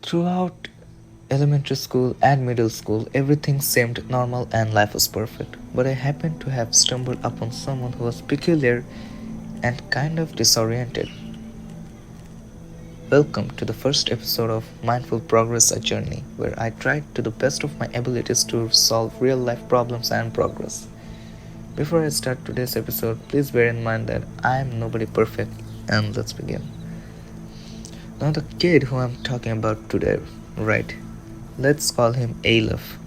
Throughout elementary school and middle school, everything seemed normal and life was perfect. But I happened to have stumbled upon someone who was peculiar and kind of disoriented. Welcome to the first episode of Mindful Progress A Journey, where I tried to the best of my abilities to solve real life problems and progress. Before I start today's episode, please bear in mind that I am nobody perfect, and let's begin. Now, the kid who I'm talking about today, right? Let's call him Aleph.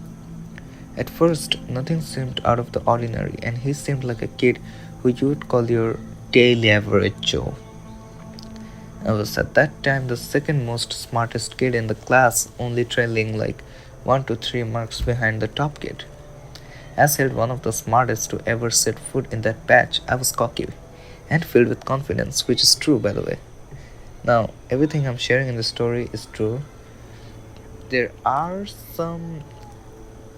At first, nothing seemed out of the ordinary, and he seemed like a kid who you would call your daily average Joe. I was at that time the second most smartest kid in the class, only trailing like 1 to 3 marks behind the top kid. As held one of the smartest to ever set foot in that batch, I was cocky and filled with confidence, which is true by the way. Now, everything I'm sharing in the story is true. There are some,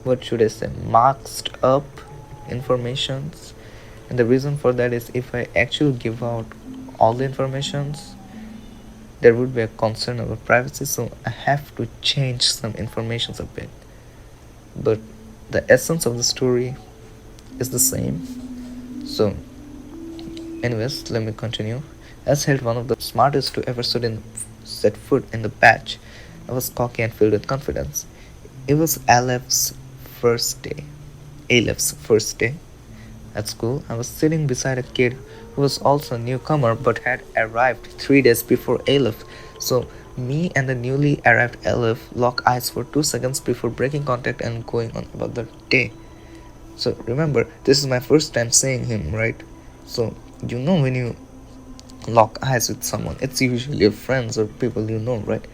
what should I say, marked up informations, and the reason for that is if I actually give out all the informations, there would be a concern about privacy, so I have to change some informations a bit. But the essence of the story is the same. So, anyways, let me continue. As held one of the smartest to ever set foot in the batch, I was cocky and filled with confidence. It was Aleph's first day at school. I was sitting beside a kid who was also a newcomer but had arrived 3 days before Aleph. So me and the newly arrived Aleph lock eyes for 2 seconds before breaking contact and going on about the day. So remember, this is my first time seeing him, right? So when you lock eyes with someone, it's usually your friends or people you know, right?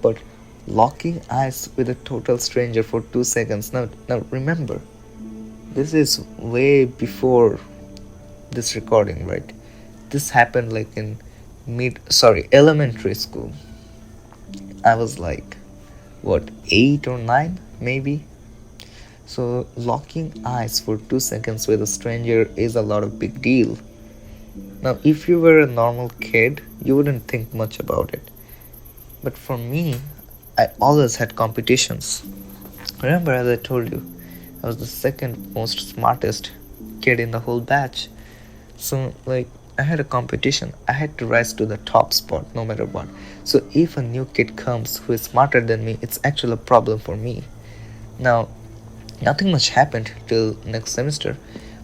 But locking eyes with a total stranger for 2 seconds. Now remember, this is way before this recording, right? This happened like in elementary school. I was like, what, 8 or 9 maybe? So locking eyes for 2 seconds with a stranger is a lot of big deal. Now, if you were a normal kid, you wouldn't think much about it. But for me, I always had competitions. Remember, as I told you, I was the second most smartest kid in the whole batch. So, I had a competition. I had to rise to the top spot no matter what. So, if a new kid comes who is smarter than me, it's actually a problem for me. Now, nothing much happened till next semester,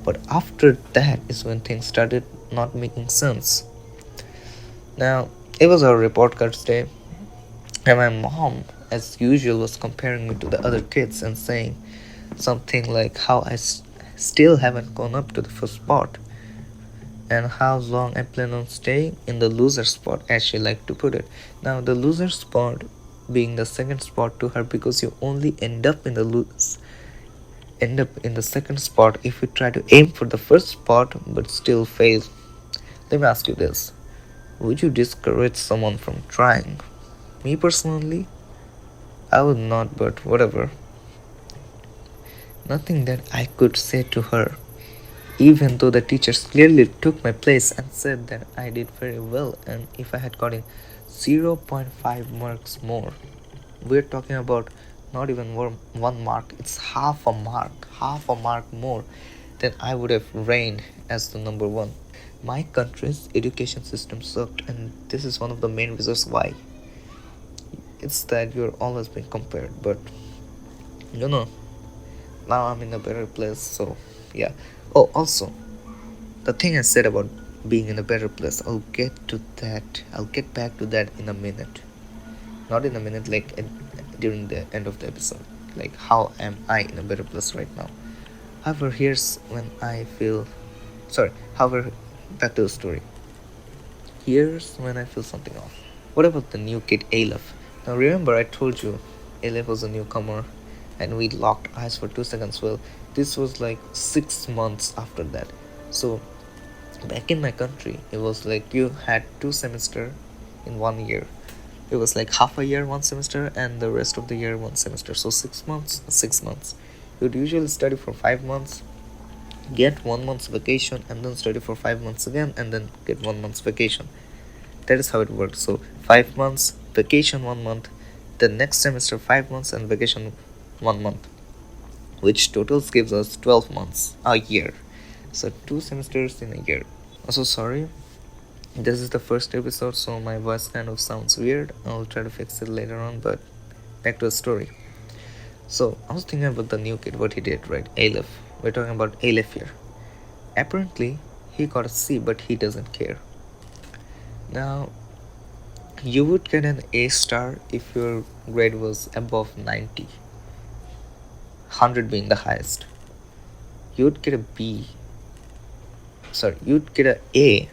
but after that is when things started not making sense. Now, it was our report cards day, and my mom, as usual, was comparing me to the other kids and saying something like how I still haven't gone up to the first spot and how long I plan on staying in the loser spot, as she liked to put it. Now, the loser spot being the second spot to her because you only end up in the second spot if you try to aim for the first spot but still fail. Let me ask you this. Would you discourage someone from trying? Me personally, I would not, but whatever. Nothing that I could say to her, even though the teachers clearly took my place and said that I did very well, and if I had gotten 0.5 marks more, we're talking about not even 1 mark, it's half a mark more, then I would have reigned as the number one. My country's education system sucked, and this is one of the main reasons why. It's that you're always being compared, but now I'm in a better place, so yeah. Oh, also, the thing I said about being in a better place, I'll get back to that in a minute. Not in a minute, during the end of the episode. Like, how am I in a better place right now? However, back to the story. Here's when I feel something off. What about the new kid, Aleph? Now, remember I told you Aleph was a newcomer and we locked eyes for 2 seconds. Well, this was like 6 months after that. So, back in my country, it was like you had 2 semesters in 1 year. It was like half a year, 1 semester, and the rest of the year, 1 semester. So 6 months, 6 months. You would usually study for 5 months, get 1 month's vacation, and then study for 5 months again, and then get 1 month's vacation. That is how it works. So 5 months, vacation 1 month, the next semester 5 months, and vacation 1 month, which totals gives us 12 months, a year. So 2 semesters in a year. Also, sorry, this is the first episode, so my voice kind of sounds weird. I'll try to fix it later on, but back to the story. So, I was thinking about the new kid, what he did, right? Aleph. We're talking about Aleph here. Apparently, he got a C, but he doesn't care. Now, you would get an A star if your grade was above 90, 100 being the highest. You'd get a B. Sorry, you'd get a A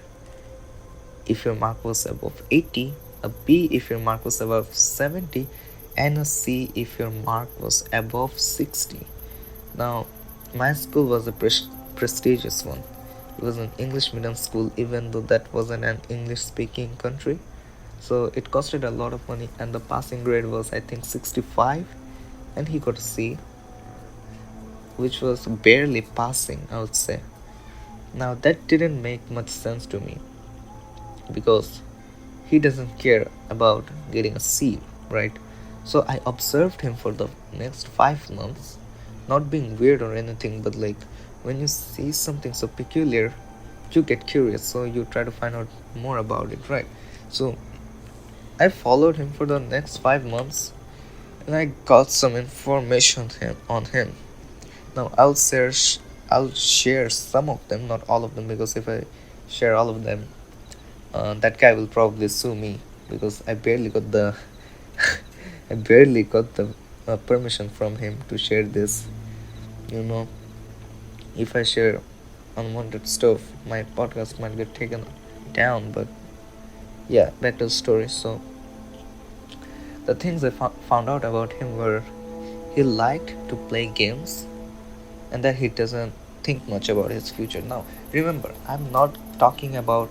if your mark was above 80, a B if your mark was above 70, and a C if your mark was above 60. Now, my school was a prestigious one. It was an English medium school, even though that wasn't an English speaking country. So it costed a lot of money, and the passing grade was, I think, 65, and he got a C, which was barely passing, I would say. Now, that didn't make much sense to me because he doesn't care about getting a C, right? So I observed him for the next 5 months, not being weird or anything, but like when you see something so peculiar, you get curious, so you try to find out more about it, right? So I followed him for the next 5 months, and I got some information on him. Now I'll share some of them, not all of them, because if I share all of them, that guy will probably sue me because I barely got the I barely got the permission from him to share this. You know, if I share unwanted stuff, my podcast might get taken down. But yeah, back to the story. So the things I found out about him were he liked to play games and that he doesn't think much about his future. Now, remember, I'm not talking about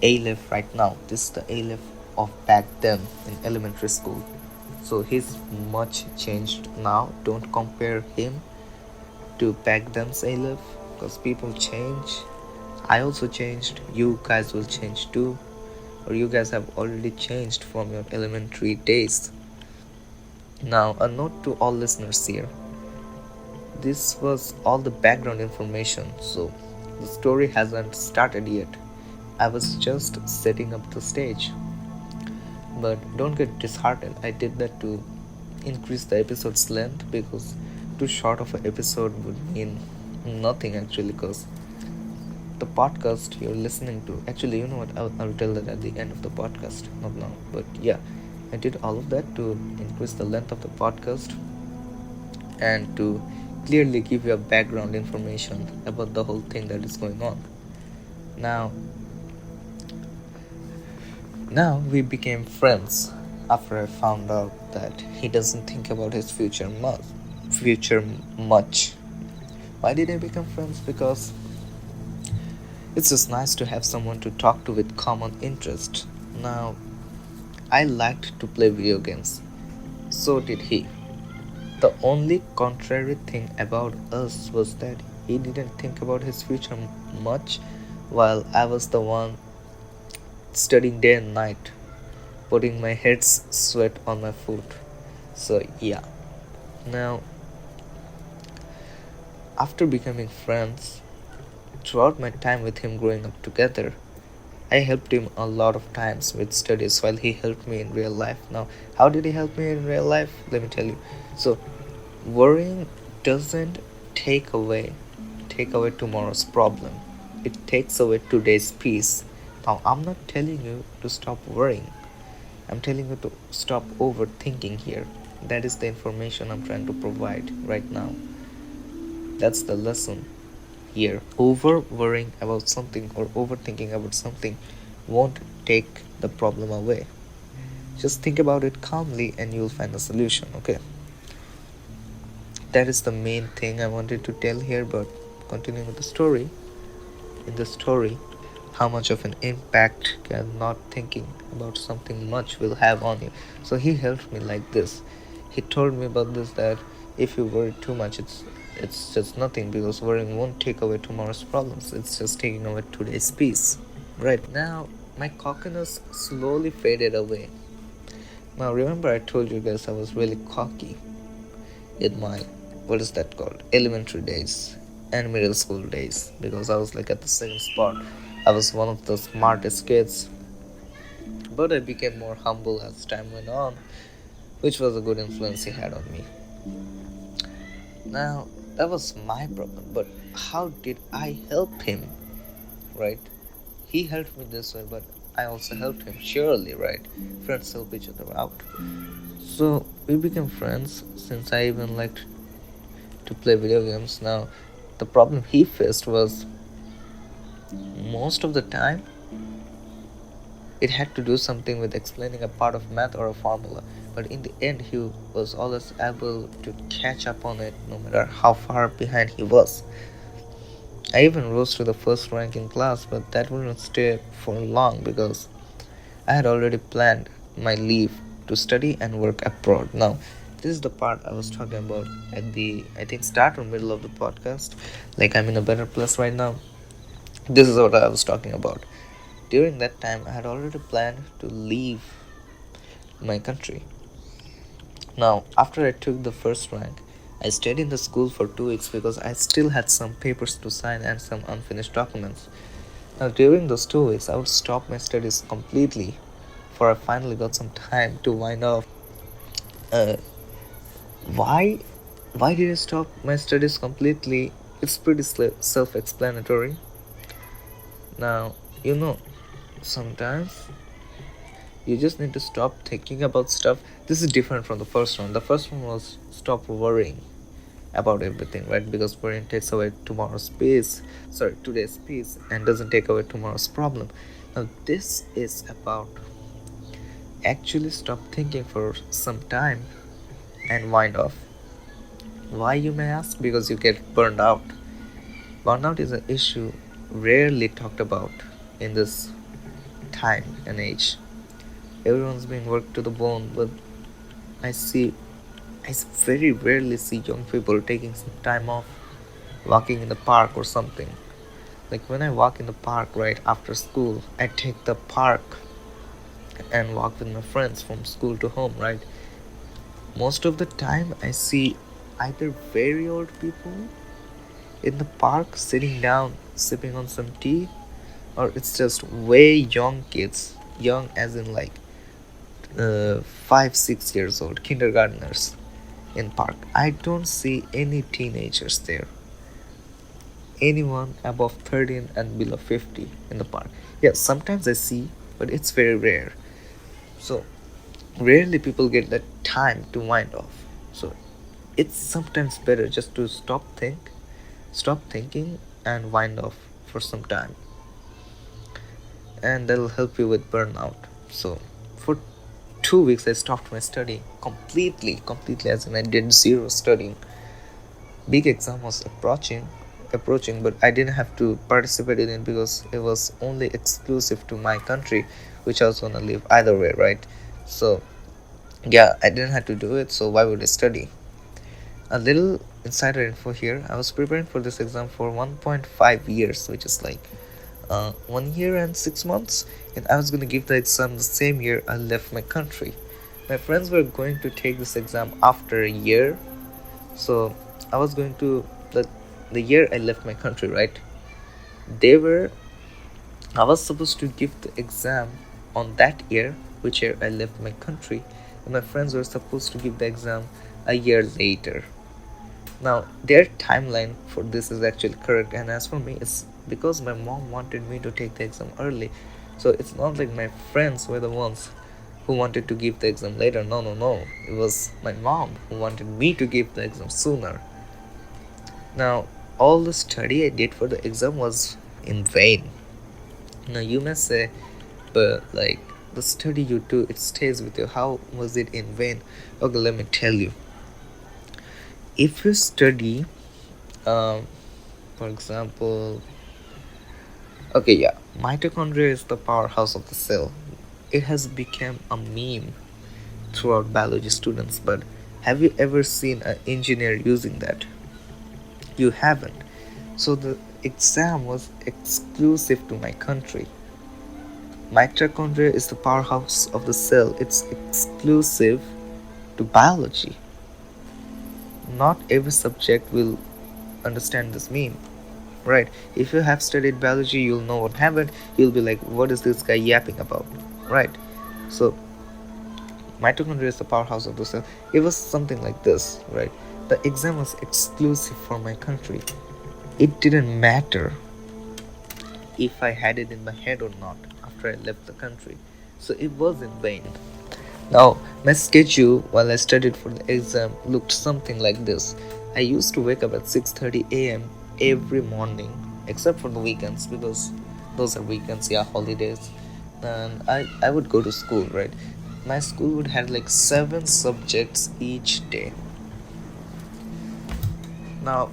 Aleph right now. This is the Aleph of back then in elementary school. So he's much changed now. Don't compare him to back then's Aleph because people change. I also changed. You guys will change too. Or you guys have already changed from your elementary days. Now, a note to all listeners here. This was all the background information, so the story hasn't started yet. I was just setting up the stage. But don't get disheartened. I did that to increase the episode's length because too short of an episode would mean nothing actually, because the podcast you're listening to, actually, you know what, I'll tell that at the end of the podcast, not now. But yeah, I did all of that to increase the length of the podcast and to clearly give you a background information about the whole thing that is going on. Now we became friends after I found out that he doesn't think about his future much. Why did I become friends? Because it's just nice to have someone to talk to with common interest. Now, I liked to play video games. So did he. The only contrary thing about us was that he didn't think about his future much, while I was the one studying day and night, putting my head's sweat on my foot. So yeah. Now, after becoming friends, throughout my time with him growing up together, I helped him a lot of times with studies while he helped me in real life. Now, how did he help me in real life? Let me tell you. So, worrying doesn't take away tomorrow's problem. It takes away today's peace. Now, I'm not telling you to stop worrying. I'm telling you to stop overthinking here. That is the information I'm trying to provide right now. That's the lesson here. Over worrying about something or overthinking about something won't take the problem away. Just think about it calmly and you'll find a solution, okay? That is the main thing I wanted to tell here, but continuing with the story. In the story, how much of an impact can not thinking about something much will have on you. So he helped me like this. He told me about this, that if you worry too much, it's just nothing, because worrying won't take away tomorrow's problems. It's just taking away today's peace. Right now, my cockiness slowly faded away. Now, remember, I told you guys I was really cocky in my, what is that called, elementary days and middle school days, because I was like at the same spot. I was one of the smartest kids, but I became more humble as time went on, which was a good influence he had on me. Now, that was my problem, but how did I help him, right? He helped me this way, but I also helped him, surely, right? Friends help each other out. So, we became friends since I even liked to play video games. Now, the problem he faced was most of the time it had to do something with explaining a part of math or a formula, but in the end he was always able to catch up on it no matter how far behind he was. I even rose to the first rank in class, but that wouldn't stay for long because I had already planned my leave to study and work abroad. Now, this is the part I was talking about at the, I think, start or middle of the podcast. Like, I'm in a better place right now. This is what I was talking about. During that time, I had already planned to leave my country. Now, after I took the first rank, I stayed in the school for 2 weeks because I still had some papers to sign and some unfinished documents. Now, during those 2 weeks, I would stop my studies completely, for I finally got some time to wind off. Uh, why? Why did I stop my studies completely? It's pretty self-explanatory. Now, sometimes you just need to stop thinking about stuff. This is different from the first one. The first one was stop worrying about everything, right? Because worrying takes away today's peace, and doesn't take away tomorrow's problem. Now, this is about actually stop thinking for some time and wind off. Why, you may ask? Because you get burned out. Burnout is an issue rarely talked about in this time and age. Everyone's being worked to the bone, but I see, very rarely see young people taking some time off, walking in the park or something. Like when I walk in the park right after school, I take the park and walk with my friends from school to home, right? Most of the time, I see either very old people in the park sitting down, sipping on some tea, or it's just way young kids, young as in like 5 6 years old, kindergartners in park. I don't see any teenagers there, anyone above 13 and below 50 in the park. Yes, sometimes I see, but it's very rare. So rarely people get that time to wind off. So it's sometimes better just to stop thinking and wind off for some time, and that'll help you with burnout. So for 2 weeks I stopped my studying completely, as in I did zero studying. Big exam was approaching, but I didn't have to participate in it because it was only exclusive to my country, which I was gonna live either way, right? So yeah, I didn't have to do it, so why would I study? A little insider info here: I was preparing for this exam for 1.5 years, which is like 1 year and 6 months, and I was going to give the exam the same year I left my country. My friends were going to take this exam after a year, so I was going to the year I left my country, right? They were I was supposed to give the exam on that year, which year I left my country, and my friends were supposed to give the exam a year later. Now, their timeline for this is actually correct, and as for me, it's because my mom wanted me to take the exam early. So it's not like my friends were the ones who wanted to give the exam later. No, no, no. It was my mom who wanted me to give the exam sooner. Now, all the study I did for the exam was in vain. Now, you may say, but like the study you do, it stays with you. How was it in vain? Okay, let me tell you. If you study, for example, okay, yeah, mitochondria is the powerhouse of the cell. It has become a meme throughout biology students, but have you ever seen an engineer using that? You haven't. So the exam was exclusive to my country. Mitochondria is the powerhouse of the cell. It's exclusive to biology. Not every subject will understand this meme, right? If you have studied biology, you'll know what happened. You'll be like, what is this guy yapping about, right? So, mitochondria is the powerhouse of the cell. It was something like this, right? The exam was exclusive for my country. It didn't matter if I had it in my head or not after I left the country. So it was in vain. Now, my schedule while I studied for the exam looked something like this. I used to wake up at 6:30 a.m. every morning, except for the weekends because those are weekends, yeah, holidays. And I would go to school, right? My school would have like 7 subjects each day. Now,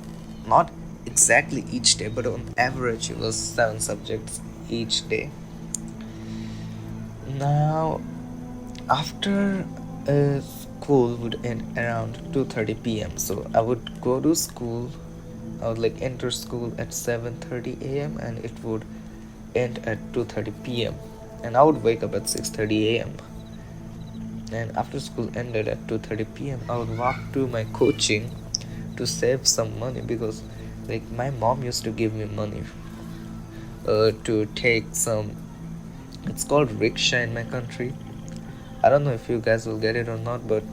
not exactly each day, but on average, it was 7 subjects each day. Now, after school would end around 2:30 p.m. So I would go to school. I would like enter school at 7:30 a.m. and it would end at 2:30 p.m. and I would wake up at 6:30 a.m. And after school ended at 2:30 p.m. I would walk to my coaching to save some money because like my mom used to give me money to take some, it's called rickshaw in my country. I don't know if you guys will get it or not, but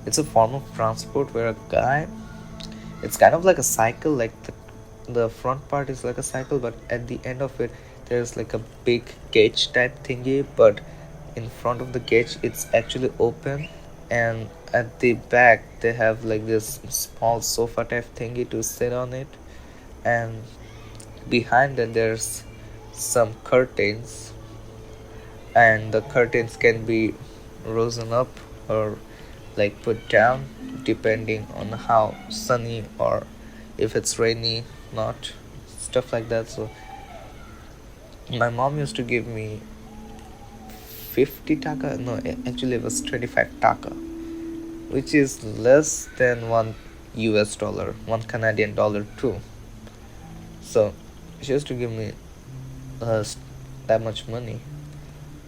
it's a form of transport where a guy, it's kind of like a cycle, like the front part is like a cycle, but at the end of it, there's like a big gauge type thingy, but in front of the gauge, it's actually open, and at the back, they have like this small sofa type thingy to sit on it, and behind it, there's some curtains, and the curtains can be risen up or like put down depending on how sunny or if it's rainy, not stuff like that. So my mom used to give me 50 taka, no, actually it was 25 taka, which is less than $1, $1 Canadian too. So she used to give me uh, that much money,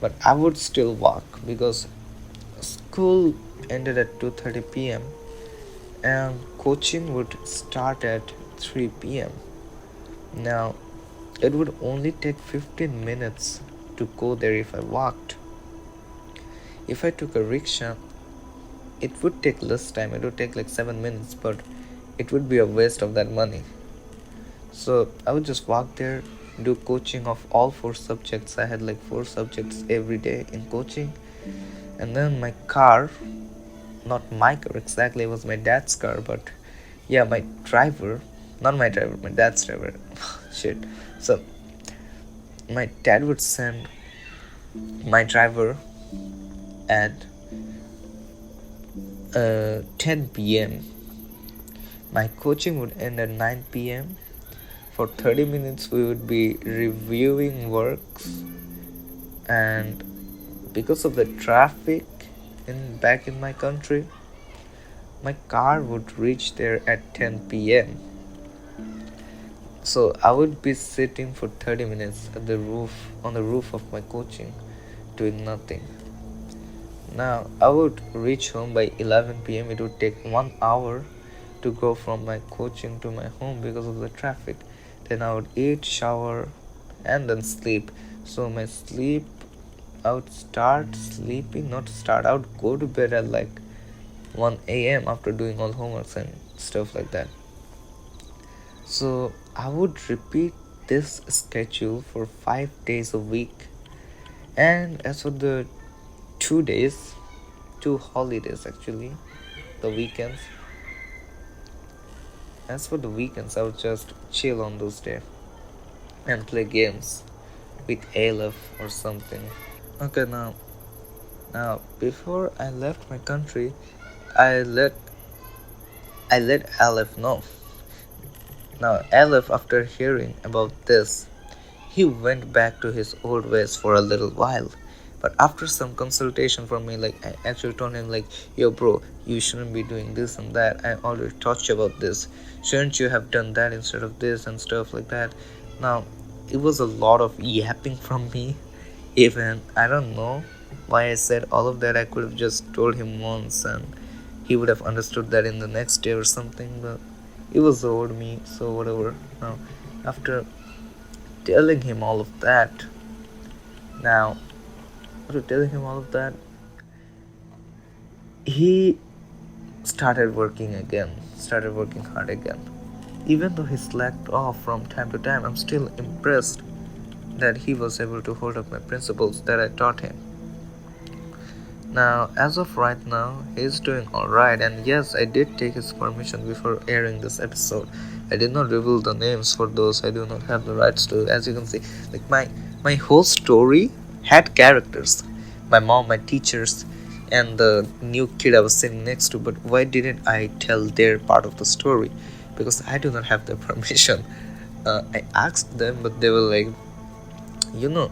but I would still walk because school ended at 2:30 p.m. and coaching would start at 3 p.m. Now, it would only take 15 minutes to go there if I walked. If I took a rickshaw, it would take less time. It would take like 7 minutes, but it would be a waste of that money. So I would just walk there, do coaching of all 4 subjects. I had like 4 subjects every day in coaching. And then my car, not my car exactly, it was my dad's car, but yeah, my driver, not my driver, my dad's driver. Shit. So my dad would send my driver at 10 p.m. My coaching would end at 9 p.m. For 30 minutes, we would be reviewing works, and because of the traffic back in my country, my car would reach there at 10 p.m. So I would be sitting for 30 minutes at the roof, on the roof of my coaching, doing nothing. Now I would reach home by 11 p.m. It would take 1 hour to go from my coaching to my home because of the traffic. Then I would eat, shower, and then sleep. So my sleep, I would start sleeping, not start, I would go to bed at like 1 a.m. after doing all homeworks and stuff like that. So I would repeat this schedule for 5 days a week. And as for the 2 days, 2 holidays actually, the weekends. As for the weekends, I would just chill on those days and play games with Aleph or something. Okay, now before I left my country, I let Aleph know. Now Aleph, after hearing about this, he went back to his old ways for a little while. But after some consultation from me, like I actually told him like, yo bro, you shouldn't be doing this and that. I already taught you about this. Shouldn't you have done that instead of this and stuff like that? Now, it was a lot of yapping from me. Even I don't know why I said all of that. I could have just told him once and he would have understood that in the next day or something, but it was over me, so whatever. Now, after telling him all of that, now, after telling him all of that, he started working hard again. Even though he slacked off from time to time, I'm still impressed that he was able to hold up my principles that I taught him. Now, as of right now, he's doing alright, and yes, I did take his permission before airing this episode. I did not reveal the names for those I do not have the rights to. As you can see, like my whole story had characters. My mom, my teachers, and the new kid I was sitting next to, but why didn't I tell their part of the story? Because I do not have their permission. I asked them, but they were like, you know,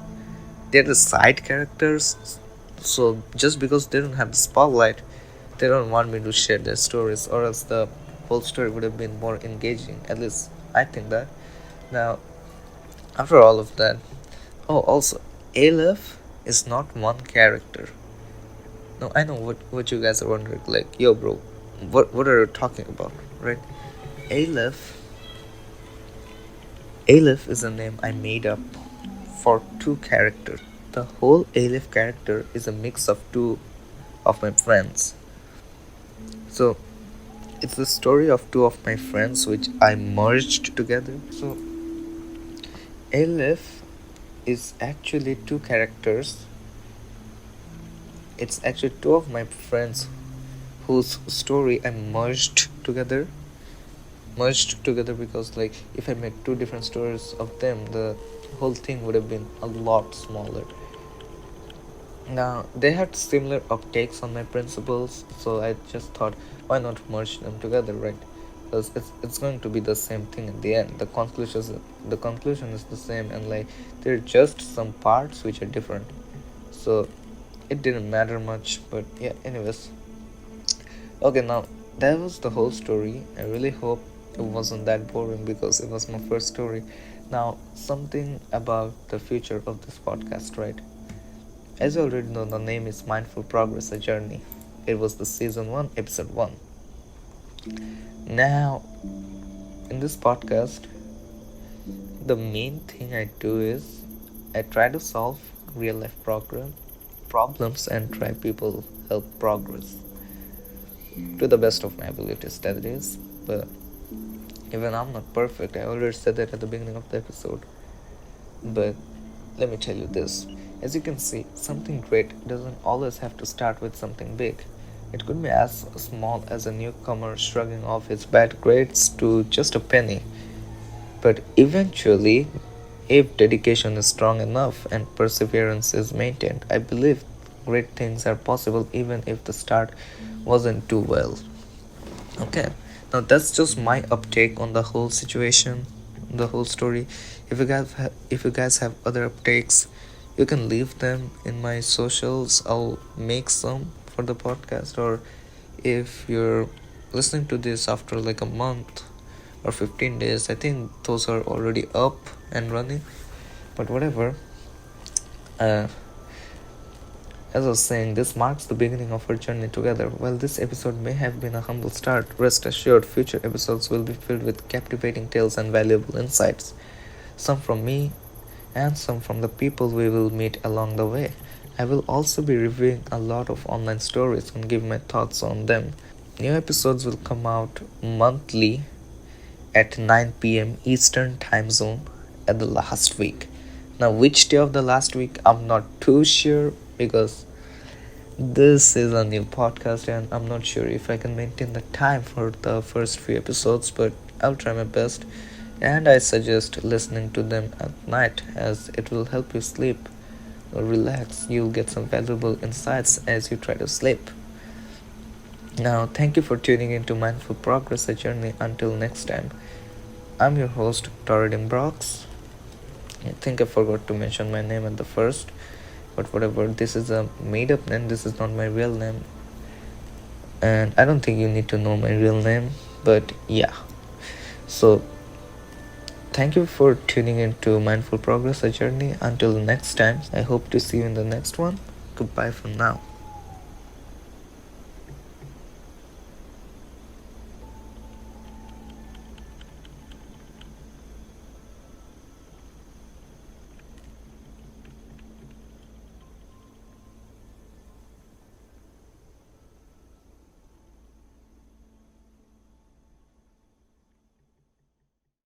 they're the side characters, so just because they don't have the spotlight, they don't want me to share their stories, or else the whole story would have been more engaging. At least I think that. Now, after all of that, oh, also, Aleph is not one character. No, I know what you guys are wondering, like, yo, bro, what are you talking about, right? Aleph, Aleph is a name I made up for two characters. The whole Aleph character is a mix of two of my friends. So it's the story of two of my friends which I merged together. So Aleph is actually two characters. It's actually two of my friends whose story I merged together. Merged together because, like, if I made two different stories of them, the whole thing would have been a lot smaller. Now, they had similar uptakes on my principles, so I just thought, why not merge them together, right? Because it's going to be the same thing at the end. The conclusion is the same, and like there are just some parts which are different. So it didn't matter much, but yeah. Anyways, okay, now that was the whole story. I really hope it wasn't that boring because it was my first story. Now, something about the future of this podcast, right? As you already know, the name is Mindful Progress, a Journey. It was the season 1, episode 1. Now, in this podcast, the main thing I do is I try to solve real life problems and try people help progress to the best of my abilities, that is. But even I'm not perfect. I already said that at the beginning of the episode. But let me tell you this. As you can see, something great doesn't always have to start with something big. It could be as small as a newcomer shrugging off his bad grades to just a penny. But eventually, if dedication is strong enough and perseverance is maintained, I believe great things are possible even if the start wasn't too well. Okay, now that's just my uptake on the whole situation, the whole story. If you guys have other uptakes, you can leave them in my socials. I'll make some for the podcast. Or if you're listening to this after like a month or 15 days, I think those are already up and running. But whatever. As I was saying, this marks the beginning of our journey together. While this episode may have been a humble start, rest assured future episodes will be filled with captivating tales and valuable insights. Some from me and some from the people we will meet along the way. I will also be reviewing a lot of online stories and give my thoughts on them. New episodes will come out monthly at 9 p.m. Eastern Time Zone at the last week. Now, which day of the last week, I'm not too sure because this is a new podcast and I'm not sure if I can maintain the time for the first few episodes, but I'll try my best. And I suggest listening to them at night as it will help you sleep or relax. You'll get some valuable insights as you try to sleep. Now, thank you for tuning into Mindful Progress, a journey. Until next time, I'm your host, Torrid Embrox. I think I forgot to mention my name at the first, but whatever. This is a made up name, this is not my real name, and I don't think you need to know my real name, but yeah. So thank you for tuning into Mindful Progress, a journey. Until next time, I hope to see you in the next one. Goodbye for now.